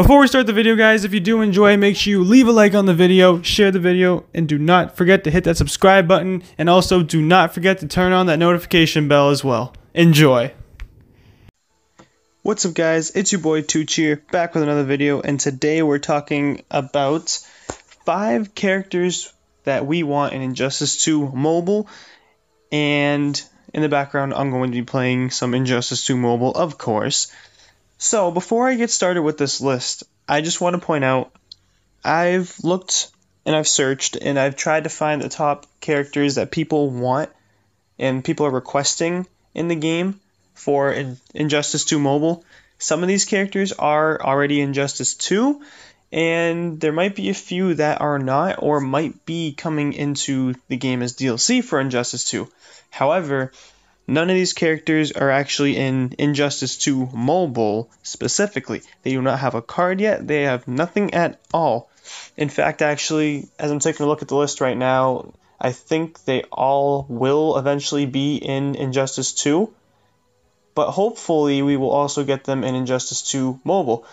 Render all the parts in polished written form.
Before we start the video, guys, if you do enjoy, make sure you leave a like on the video, share the video, and do not forget to hit that subscribe button, and also do not forget to turn on that notification bell as well. Enjoy! What's up, guys? It's your boy Tooch here, back with another video, and today we're talking about 5 characters that we want in Injustice 2 Mobile, and in the background I'm going to be playing some Injustice 2 Mobile, of course. So, before I get started with this list, I just want to point out, I've looked and I've searched and I've tried to find the top characters that people want and people are requesting in the game for Injustice 2 Mobile. Some of these characters are already in Injustice 2, and there might be a few that are not or might be coming into the game as DLC for Injustice 2. However, none of these characters are actually in Injustice 2 Mobile specifically. They do not have a card yet. They have nothing at all. In fact, actually, as I'm taking a look at the list right now, I think they all will eventually be in Injustice 2. But hopefully we will also get them in Injustice 2 Mobile.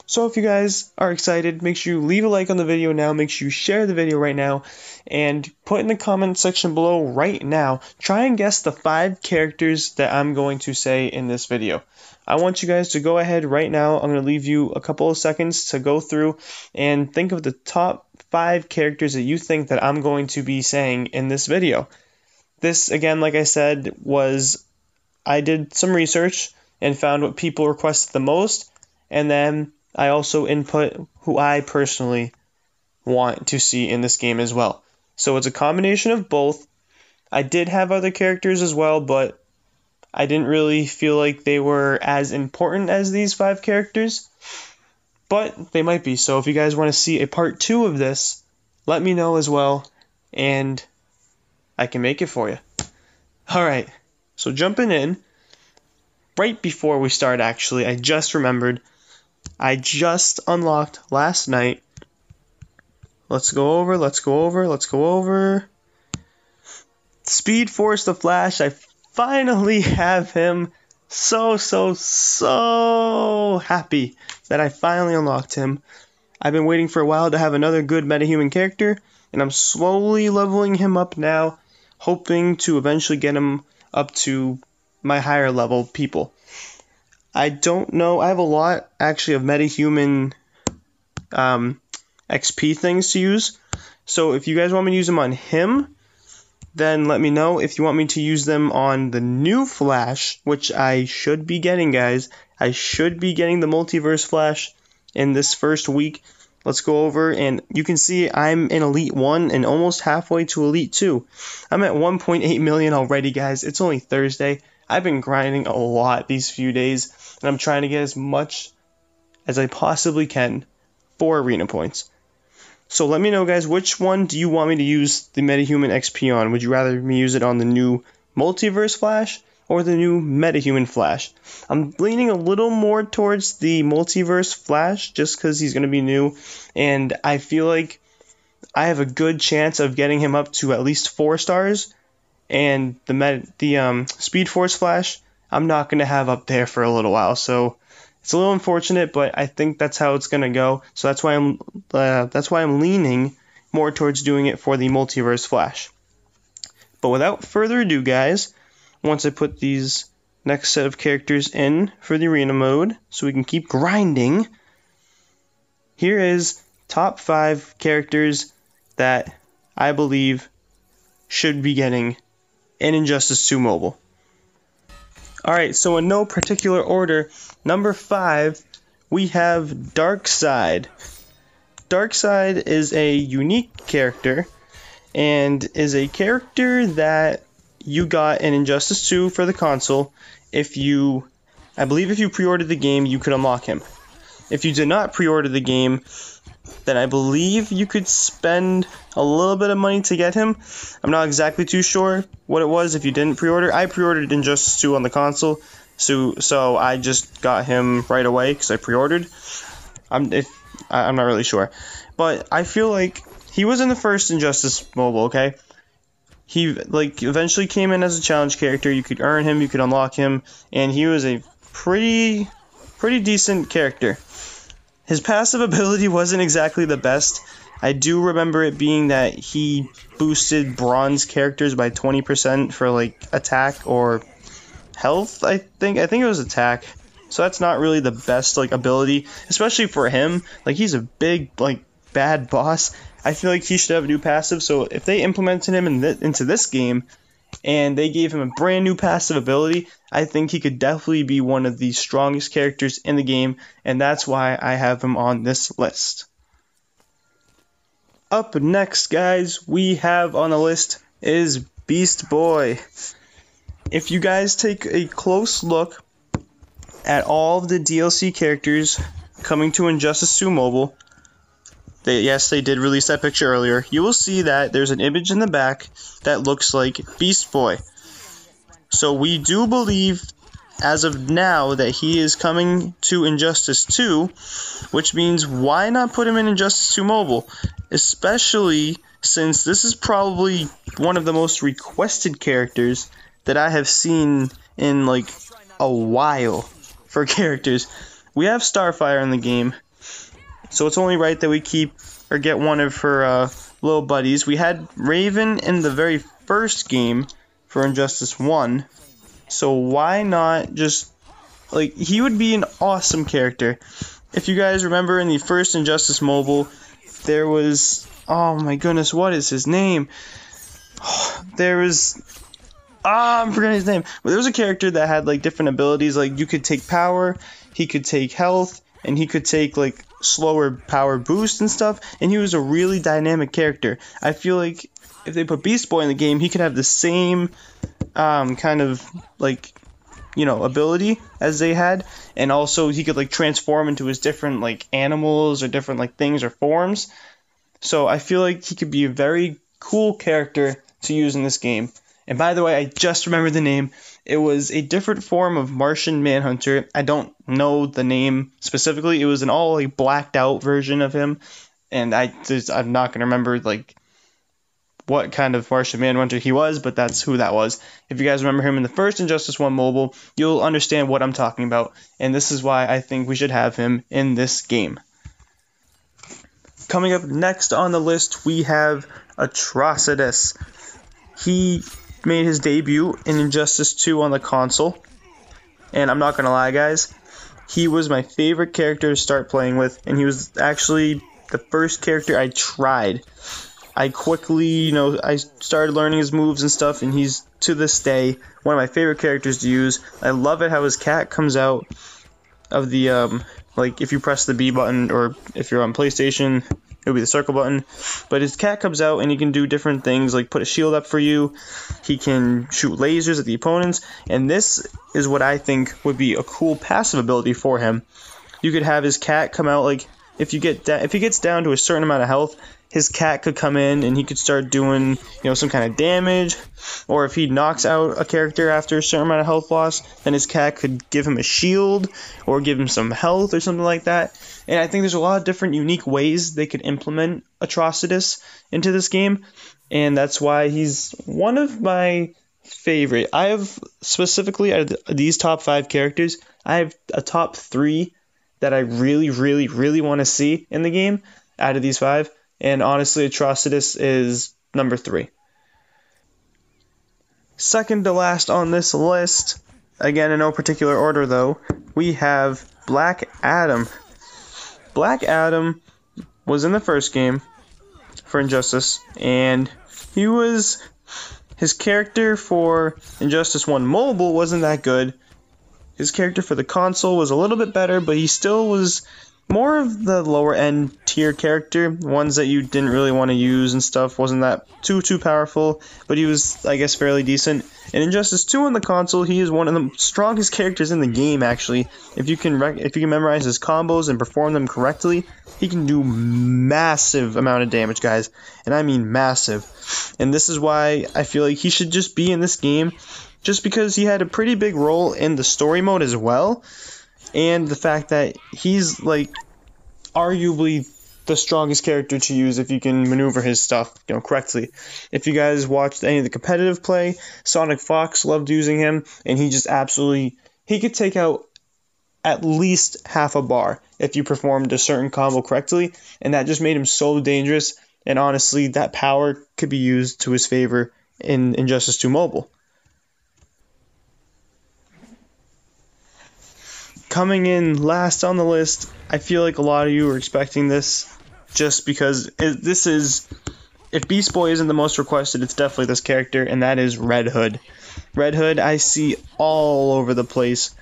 So if you guys are excited, make sure you leave a like on the video now, make sure you share the video right now, and put in the comment section below right now, try and guess the 5 characters that I'm going to say in this video. I want you guys to go ahead right now. I'm going to leave you a couple of seconds to go through and think of the top 5 characters that you think that I'm going to be saying in this video. This, again, like I said, I did some research and found what people requested the most, and then I also input who I personally want to see in this game as well. So it's a combination of both. I did have other characters as well, but I didn't really feel like they were as important as these 5 characters, but they might be. So if you guys want to see a part 2 of this, let me know as well, and I can make it for you. Alright. So jumping in, right before we start actually, I just remembered, I just unlocked last night. Let's go over. Speed Force the Flash, I finally have him. So happy that I finally unlocked him. I've been waiting for a while to have another good metahuman character, and I'm slowly leveling him up now, hoping to eventually get him up to my higher level people. I don't know, I have a lot actually of metahuman XP things to use, so if you guys want me to use them on him, then let me know. If you want me to use them on the new Flash, which I should be getting, guys, I should be getting the Multiverse Flash in this first week. Let's go over, and you can see I'm in Elite 1 and almost halfway to Elite 2. I'm at 1.8 million already, guys. It's only Thursday. I've been grinding a lot these few days, and I'm trying to get as much as I possibly can for arena points. So let me know, guys, which one do you want me to use the metahuman XP on? Would you rather me use it on the new Multiverse Flash or the new metahuman Flash? I'm leaning a little more towards the Multiverse Flash just because he's going to be new, and I feel like I have a good chance of getting him up to at least 4 stars, and the Speed Force Flash I'm not going to have up there for a little while, so it's a little unfortunate, but I think that's how it's going to go. So that's why I'm leaning more towards doing it for the Multiverse Flash. But without further ado, guys, once I put these next set of characters in for the arena mode so we can keep grinding, here is top 5 characters that I believe should be getting in Injustice 2 Mobile. Alright, so in no particular order, number 5, we have Darkseid. Darkseid is a unique character, and is a character that you got in Injustice 2 for the console. I believe if you pre-ordered the game, you could unlock him. If you did not pre-order the game, then I believe you could spend a little bit of money to get him. I'm not exactly too sure what it was if you didn't pre-order. I pre-ordered Injustice 2 on the console, so I just got him right away because I pre-ordered. I'm not really sure, but I feel like he was in the first Injustice Mobile, okay? He eventually came in as a challenge character. You could earn him, you could unlock him, and he was a pretty decent character. His passive ability wasn't exactly the best. I do remember it being that he boosted bronze characters by 20% for like attack or health. I think it was attack. So that's not really the best like ability, especially for him. Like he's a big like bad boss. I feel like he should have a new passive. So if they implemented him into this game and they gave him a brand new passive ability, I think he could definitely be one of the strongest characters in the game, and that's why I have him on this list. Up next, guys, we have on the list is Beast Boy. If you guys take a close look at all of the DLC characters coming to Injustice 2 Mobile, yes, they did release that picture earlier, you will see that there's an image in the back that looks like Beast Boy. So we do believe, as of now, that he is coming to Injustice 2, which means why not put him in Injustice 2 Mobile? Especially since this is probably one of the most requested characters that I have seen in like a while for characters. We have Starfire in the game, so it's only right that we keep or get one of her little buddies. We had Raven in the very first game for Injustice 1, so why not just, like, he would be an awesome character. If you guys remember in the first Injustice Mobile, there was, oh my goodness, what is his name? There was, I'm forgetting his name. But there was a character that had like different abilities, like you could take power, he could take health, and he could take like slower power boost and stuff, and he was a really dynamic character. I feel like if they put Beast Boy in the game, he could have the same kind of like, you know, ability as they had, and also he could like transform into his different like animals or different like things or forms. So I feel like he could be a very cool character to use in this game. And by the way, I just remembered the name. It was a different form of Martian Manhunter. I don't know the name specifically. It was an all like blacked out version of him, and I'm not gonna remember like what kind of Martian Manhunter he was, but that's who that was. If you guys remember him in the first Injustice 1 Mobile, you'll understand what I'm talking about, and this is why I think we should have him in this game. Coming up next on the list, we have Atrocitus. He made his debut in Injustice 2 on the console, and I'm not gonna lie, guys, he was my favorite character to start playing with, and he was actually the first character I tried. I quickly, I started learning his moves and stuff, and he's, to this day, one of my favorite characters to use. I love it how his cat comes out of the, like, if you press the B button, or if you're on PlayStation, it would be the circle button. But his cat comes out, and he can do different things, like put a shield up for you. He can shoot lasers at the opponents, and this is what I think would be a cool passive ability for him. You could have his cat come out, like, if he gets down to a certain amount of health, his cat could come in and he could start doing, some kind of damage. Or if he knocks out a character after a certain amount of health loss, then his cat could give him a shield or give him some health or something like that. And I think there's a lot of different unique ways they could implement Atrocitus into this game, and that's why he's one of my favorite. I have, specifically out of these top 5 characters, I have a top 3 that I really, really, really want to see in the game out of these 5. And honestly, Atrocitus is number 3. Second to last on this list, again in no particular order though, we have Black Adam. Black Adam was in the first game for Injustice, and his character for Injustice 1 Mobile wasn't that good. His character for the console was a little bit better, but he still was more of the lower end tier character, ones that you didn't really want to use and stuff. Wasn't that too powerful, but he was, I guess, fairly decent. In Injustice 2 on the console, he is one of the strongest characters in the game, actually. If you can memorize his combos and perform them correctly, he can do massive amount of damage, guys, and I mean massive. And this is why I feel like he should just be in this game, just because he had a pretty big role in the story mode as well. And the fact that he's, like, arguably the strongest character to use if you can maneuver his stuff, correctly. If you guys watched any of the competitive play, Sonic Fox loved using him, and he just absolutely, he could take out at least half a bar. if you performed a certain combo correctly, and that just made him so dangerous. And honestly, that power could be used to his favor in Injustice 2 Mobile. Coming in last on the list, I feel like a lot of you are expecting this, just because this is, if Beast Boy isn't the most requested, it's definitely this character, and that is Red Hood. Red Hood, I see all over the place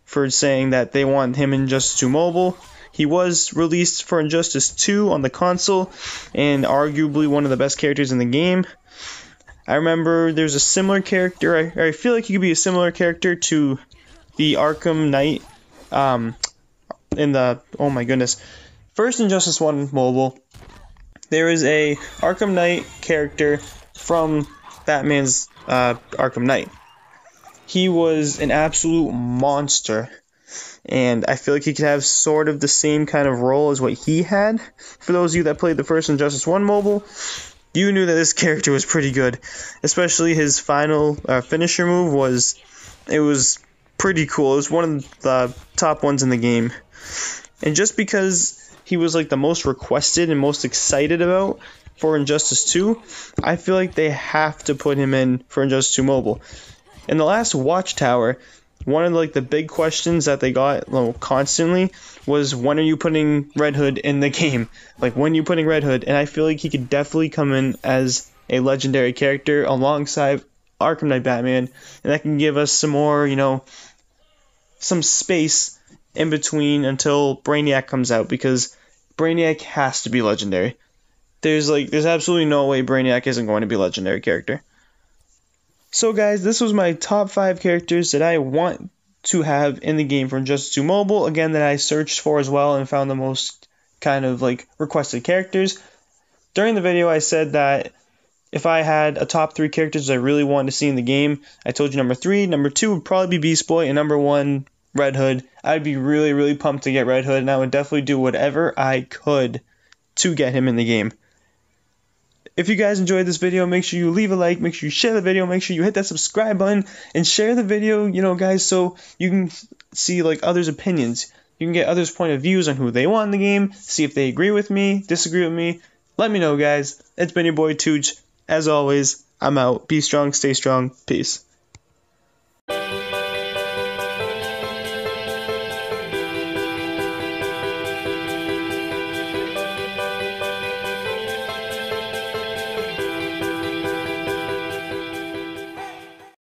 for saying that they want him in Injustice 2 Mobile. He was released for Injustice 2 on the console, and arguably one of the best characters in the game. I remember there's a similar character, I feel like he could be a similar character to the Arkham Knight in the, oh my goodness, first Injustice 1 Mobile. There is a Arkham Knight character from Batman's Arkham Knight. He was an absolute monster, and I feel like he could have sort of the same kind of role as what he had. For those of you that played the first Injustice 1 Mobile, you knew that this character was pretty good, especially his final finisher move was pretty cool. It was one of the top ones in the game. And just because he was like the most requested and most excited about for Injustice 2, I feel like they have to put him in for Injustice 2 Mobile. In the last Watchtower, one of like the big questions that they got constantly was, when are you putting Red Hood in the game? Like, when are you putting Red Hood? And I feel like he could definitely come in as a legendary character alongside Arkham Knight Batman, and that can give us some more, some space in between until Brainiac comes out, because Brainiac has to be legendary. There's absolutely no way Brainiac isn't going to be a legendary character. So guys, this was my top 5 characters that I want to have in the game for Injustice 2 Mobile. Again, that I searched for as well and found the most kind of like requested characters. During the video, I said that if I had a top 3 characters I really wanted to see in the game, I told you number 3. Number 2 would probably be Beast Boy, and number 1, Red Hood. I'd be really, really pumped to get Red Hood, and I would definitely do whatever I could to get him in the game. If you guys enjoyed this video, make sure you leave a like, make sure you share the video, make sure you hit that subscribe button, and share the video, guys, so you can see like others' opinions. You can get others' point of views on who they want in the game, see if they agree with me, disagree with me. Let me know, guys. It's been your boy Tooch. As always, I'm out. Be strong, stay strong. Peace.